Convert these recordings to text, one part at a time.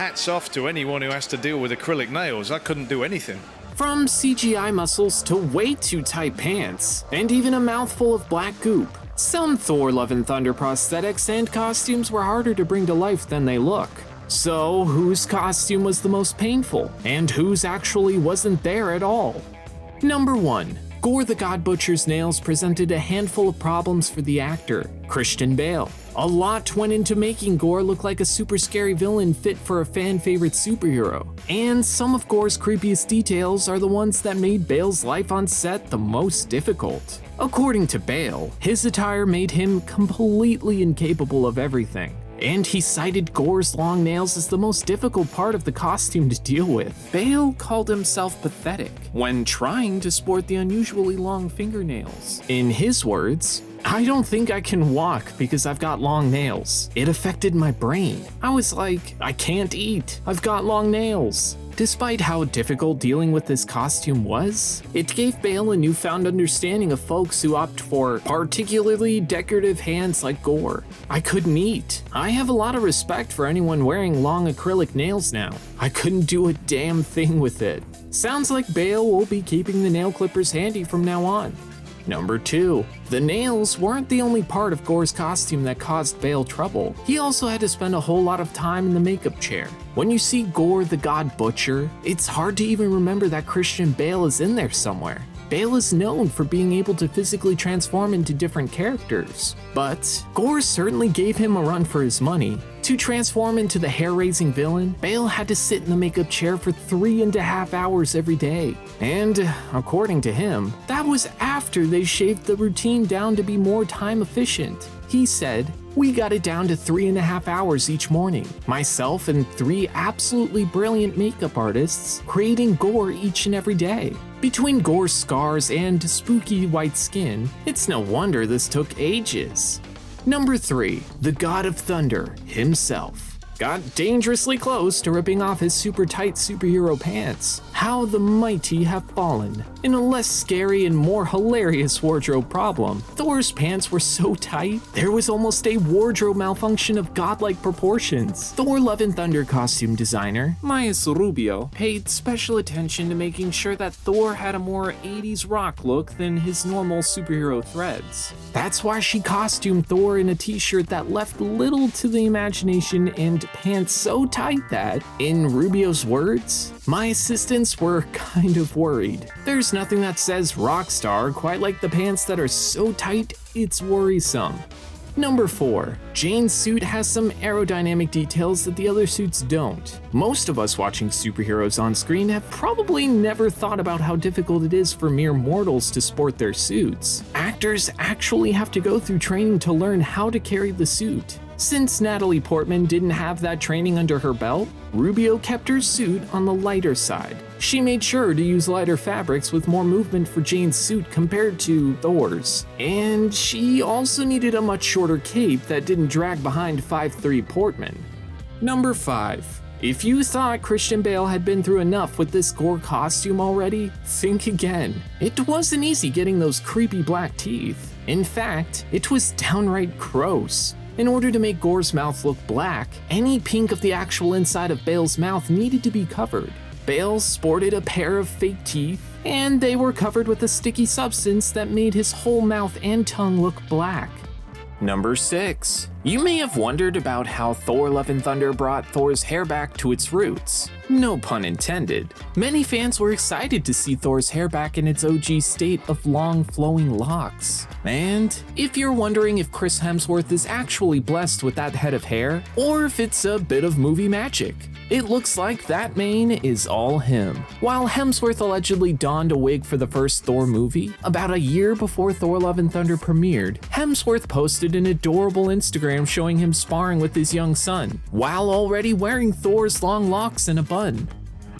hats off to anyone who has to deal with acrylic nails. I couldn't do anything. From CGI muscles to way too tight pants, and even a mouthful of black goop, some Thor Love and Thunder prosthetics and costumes were harder to bring to life than they look. So, whose costume was the most painful, and whose actually wasn't there at all? Number 1. Gorr the God Butcher's nails presented a handful of problems for the actor, Christian Bale. A lot went into making Gorr look like a super scary villain fit for a fan-favorite superhero, and some of Gorr's creepiest details are the ones that made Bale's life on set the most difficult. According to Bale, his attire made him completely incapable of everything, and he cited Gorr's long nails as the most difficult part of the costume to deal with. Bale called himself pathetic when trying to sport the unusually long fingernails. In his words, "I don't think I can walk because I've got long nails. It affected my brain. I was like, I can't eat. I've got long nails." Despite how difficult dealing with this costume was, it gave Bale a newfound understanding of folks who opt for particularly decorative hands like Gorr. "I couldn't eat. I have a lot of respect for anyone wearing long acrylic nails now. I couldn't do a damn thing with it." Sounds like Bale will be keeping the nail clippers handy from now on. Number 2. The nails weren't the only part of Gorr's costume that caused Bale trouble. He also had to spend a whole lot of time in the makeup chair. When you see Gorr the God Butcher, it's hard to even remember that Christian Bale is in there somewhere. Bale is known for being able to physically transform into different characters, but Gorr certainly gave him a run for his money. To transform into the hair-raising villain, Bale had to sit in the makeup chair for 3.5 hours every day. And, according to him, that was after they shaved the routine down to be more time efficient. He said, "We got it down to 3.5 hours each morning. Myself and 3 absolutely brilliant makeup artists creating Gorr each and every day." Between Gorr's scars and spooky white skin, it's no wonder this took ages. Number 3. The God of Thunder himself got dangerously close to ripping off his super tight superhero pants. How the mighty have fallen. In a less scary and more hilarious wardrobe problem, Thor's pants were so tight, there was almost a wardrobe malfunction of godlike proportions. Thor Love and Thunder costume designer, Mayas Rubio, paid special attention to making sure that Thor had a more 80s rock look than his normal superhero threads. That's why she costumed Thor in a t-shirt that left little to the imagination and pants so tight that, in Rubio's words, "My assistants were kind of worried." There's nothing that says rock star quite like the pants that are so tight it's worrisome. Number 4. Jane's suit has some aerodynamic details that the other suits don't. Most of us watching superheroes on screen have probably never thought about how difficult it is for mere mortals to sport their suits. Actors actually have to go through training to learn how to carry the suit. Since Natalie Portman didn't have that training under her belt, Rubio kept her suit on the lighter side. She made sure to use lighter fabrics with more movement for Jane's suit compared to Thor's. And she also needed a much shorter cape that didn't drag behind 5'3" Portman. Number 5. If you thought Christian Bale had been through enough with this Gorr costume already, think again. It wasn't easy getting those creepy black teeth. In fact, it was downright gross. In order to make Gorr's mouth look black, any pink of the actual inside of Bale's mouth needed to be covered. Bale sported a pair of fake teeth, and they were covered with a sticky substance that made his whole mouth and tongue look black. Number 6. You may have wondered about how Thor Love and Thunder brought Thor's hair back to its roots. No pun intended. Many fans were excited to see Thor's hair back in its OG state of long flowing locks. And if you're wondering if Chris Hemsworth is actually blessed with that head of hair, or if it's a bit of movie magic, it looks like that mane is all him. While Hemsworth allegedly donned a wig for the first Thor movie, about a year before Thor Love and Thunder premiered, Hemsworth posted an adorable Instagram showing him sparring with his young son, while already wearing Thor's long locks in a bun.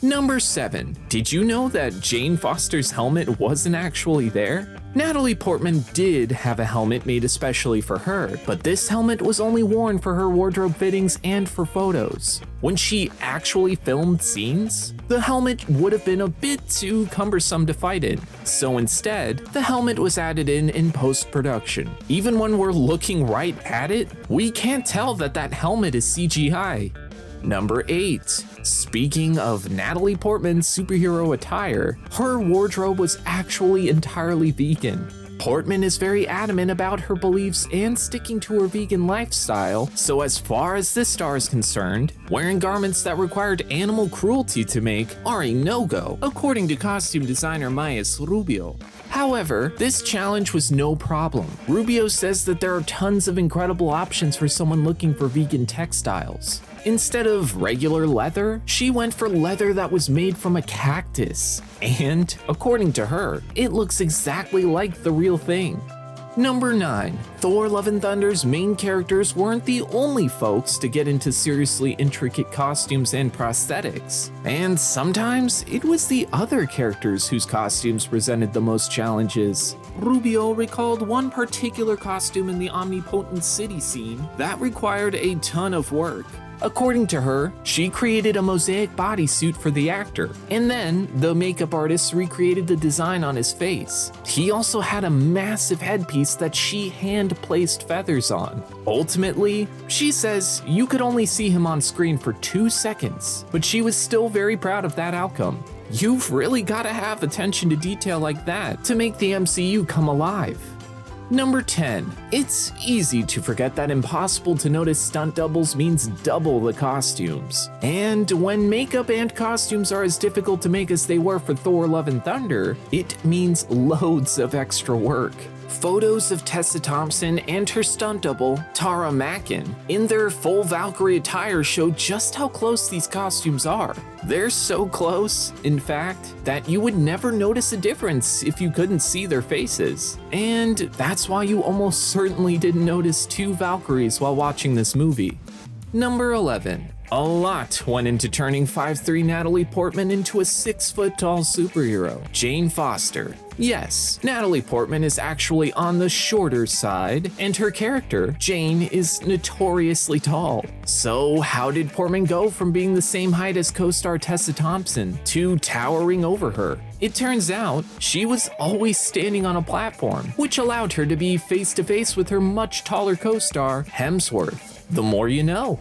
Number 7. Did you know that Jane Foster's helmet wasn't actually there? Natalie Portman did have a helmet made especially for her, but this helmet was only worn for her wardrobe fittings and for photos. When she actually filmed scenes, the helmet would have been a bit too cumbersome to fight in, so instead, the helmet was added in post-production. Even when we're looking right at it, we can't tell that that helmet is CGI. Number 8. Speaking of Natalie Portman's superhero attire, her wardrobe was actually entirely vegan. Portman is very adamant about her beliefs and sticking to her vegan lifestyle, so as far as this star is concerned, wearing garments that required animal cruelty to make are a no-go, according to costume designer Maes Rubio. However, this challenge was no problem. Rubio says that there are tons of incredible options for someone looking for vegan textiles. Instead of regular leather, she went for leather that was made from a cactus. And, according to her, it looks exactly like the real thing. Number 9. Thor Love and Thunder's main characters weren't the only folks to get into seriously intricate costumes and prosthetics. And sometimes, it was the other characters whose costumes presented the most challenges. Rubio recalled one particular costume in the omnipotent city scene that required a ton of work. According to her, she created a mosaic bodysuit for the actor, and then the makeup artist recreated the design on his face. He also had a massive headpiece that she hand-placed feathers on. Ultimately, she says you could only see him on screen for 2 seconds, but she was still very proud of that outcome. You've really gotta have attention to detail like that to make the MCU come alive. Number 10. It's easy to forget that impossible to notice stunt doubles means double the costumes. And when makeup and costumes are as difficult to make as they were for Thor Love and Thunder, it means loads of extra work. Photos of Tessa Thompson and her stunt double, Tara Mackin, in their full Valkyrie attire show just how close these costumes are. They're so close, in fact, that you would never notice a difference if you couldn't see their faces. And that's why you almost certainly didn't notice 2 Valkyries while watching this movie. Number 11. A lot went into turning 5'3" Natalie Portman into a 6-foot-tall superhero, Jane Foster. Yes, Natalie Portman is actually on the shorter side, and her character, Jane, is notoriously tall. So how did Portman go from being the same height as co-star Tessa Thompson to towering over her? It turns out, she was always standing on a platform, which allowed her to be face-to-face with her much taller co-star, Hemsworth. The more you know.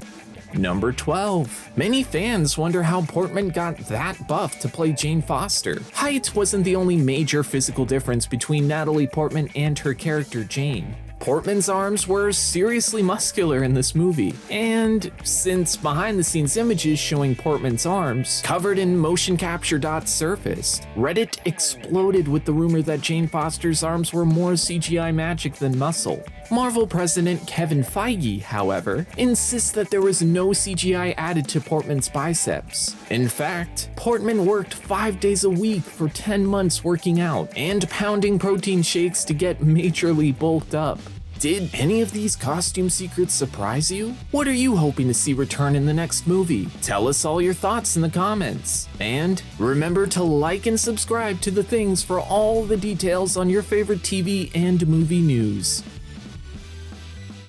Number 12. Many fans wonder how Portman got that buff to play Jane Foster. Height wasn't the only major physical difference between Natalie Portman and her character Jane. Portman's arms were seriously muscular in this movie, and since behind-the-scenes images showing Portman's arms covered in motion capture dots surfaced, Reddit exploded with the rumor that Jane Foster's arms were more CGI magic than muscle. Marvel president Kevin Feige, however, insists that there was no CGI added to Portman's biceps. In fact, Portman worked 5 days a week for 10 months working out and pounding protein shakes to get majorly bulked up. Did any of these costume secrets surprise you? What are you hoping to see return in the next movie? Tell us all your thoughts in the comments. And remember to like and subscribe to The Things for all the details on your favorite TV and movie news.